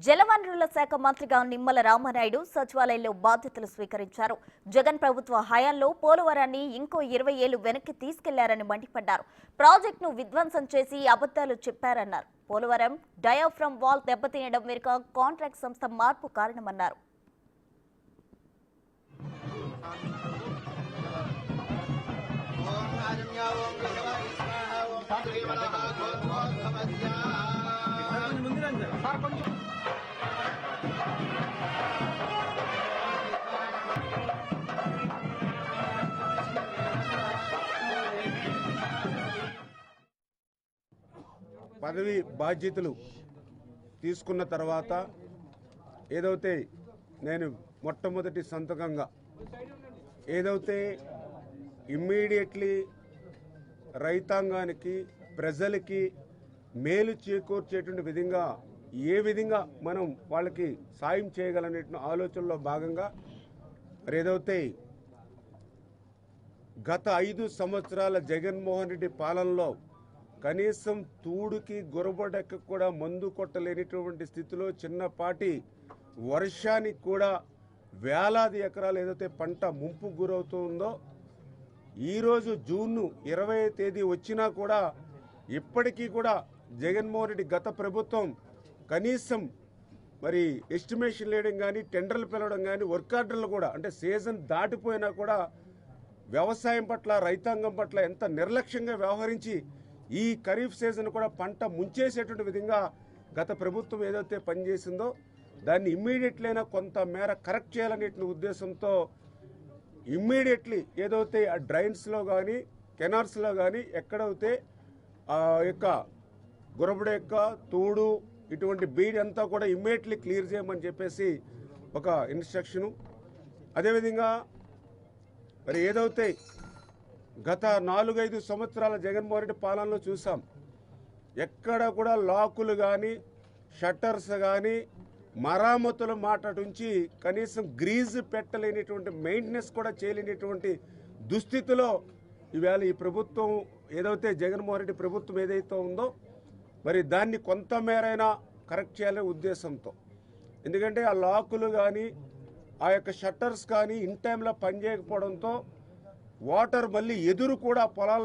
జలవనరుల శాఖ మంత్రిగా నిమ్మల రామానాయుడు సచివాలయంలో బాధ్యతలు స్వీకరించారు. జగన్ ప్రభుత్వ హయాంలో పోలవరాన్ని ఇంకో 20 ఏళ్లు వెనక్కి తీసుకెళ్లారని మండిపడ్డారు. ప్రాజెక్టును విధ్వంసం చేసి అబద్దాలు చెప్పారన్నారు. పోలవరం డయాఫ్రమ్ వాల్ దెబ్బతినడం వెనుక కాంట్రాక్ట్ సంస్థ మార్పు కారణమన్నారు. పదవి బాధ్యతలు తీసుకున్న తర్వాత ఏదైతే నేను మొట్టమొదటి సంతకంగా ఏదైతే ఇమ్మీడియట్లీ రైతాంగానికి ప్రజలకి మేలు చేకూర్చేటువంటి విధంగా ఏ విధంగా మనం వాళ్ళకి సాయం చేయగలనే ఆలోచనలో భాగంగా మరి ఏదైతే గత 5 సంవత్సరాల జగన్మోహన్ రెడ్డి పాలనలో కనీసం తూడుకి గురబడక కూడా మందు కొట్టలేనిటువంటి స్థితిలో చిన్నపాటి వర్షానికి కూడా వేలాది ఎకరాలు ఏదైతే పంట ముంపు గురవుతుందో ఈరోజు జూన్ 20వ తేదీ వచ్చినా కూడా ఇప్పటికీ కూడా జగన్మోహన్ రెడ్డి గత ప్రభుత్వం కనీసం మరి ఎస్టిమేషన్ వేయడం కానీ టెండర్లు పిలవడం కానీ వర్క్ ఆర్డర్లు కూడా అంటే సీజన్ దాటిపోయినా కూడా వ్యవసాయం పట్ల రైతాంగం పట్ల ఎంత నిర్లక్ష్యంగా వ్యవహరించి ఈ ఖరీఫ్ సీజన్ కూడా పంట ముంచేసేటువంటి విధంగా గత ప్రభుత్వం ఏదైతే పనిచేసిందో దాన్ని ఇమ్మీడియట్లీ అయినా కొంత మేర కరెక్ట్ చేయాలనే ఉద్దేశంతో ఇమ్మీడియట్లీ ఏదైతే ఆ డ్రైన్స్లో కానీ కెనాల్స్లో కానీ ఎక్కడైతే ఆ యొక్క గురబడ యొక్క తూడు ఇటువంటి బీడ్ అంతా కూడా ఇమ్మీడియట్లీ క్లియర్ చేయమని చెప్పేసి ఒక ఇన్స్ట్రక్షను. అదేవిధంగా మరి ఏదైతే గత 4-5 సంవత్సరాల జగన్మోహన్ రెడ్డి పాలనలో చూసాం ఎక్కడ కూడా లాకులు కానీ షట్టర్స్ కానీ మరామతుల మాట నుంచి కనీసం గ్రీజ్ పెట్టలేనిటువంటి మెయింటెనెన్స్ కూడా చేయలేనిటువంటి దుస్థితిలో ఈవేళ ఈ ప్రభుత్వం ఏదైతే జగన్మోహన్ రెడ్డి ప్రభుత్వం ఏదైతే ఉందో మరి దాన్ని కొంతమేరైనా కరెక్ట్ చేయాలనే ఉద్దేశంతో, ఎందుకంటే ఆ లాకులు కానీ ఆ యొక్క షట్టర్స్ కానీ ఇన్ టైంలో పనిచేయకపోవడంతో వాటర్ మళ్ళీ ఎదురు కూడా పొలాలు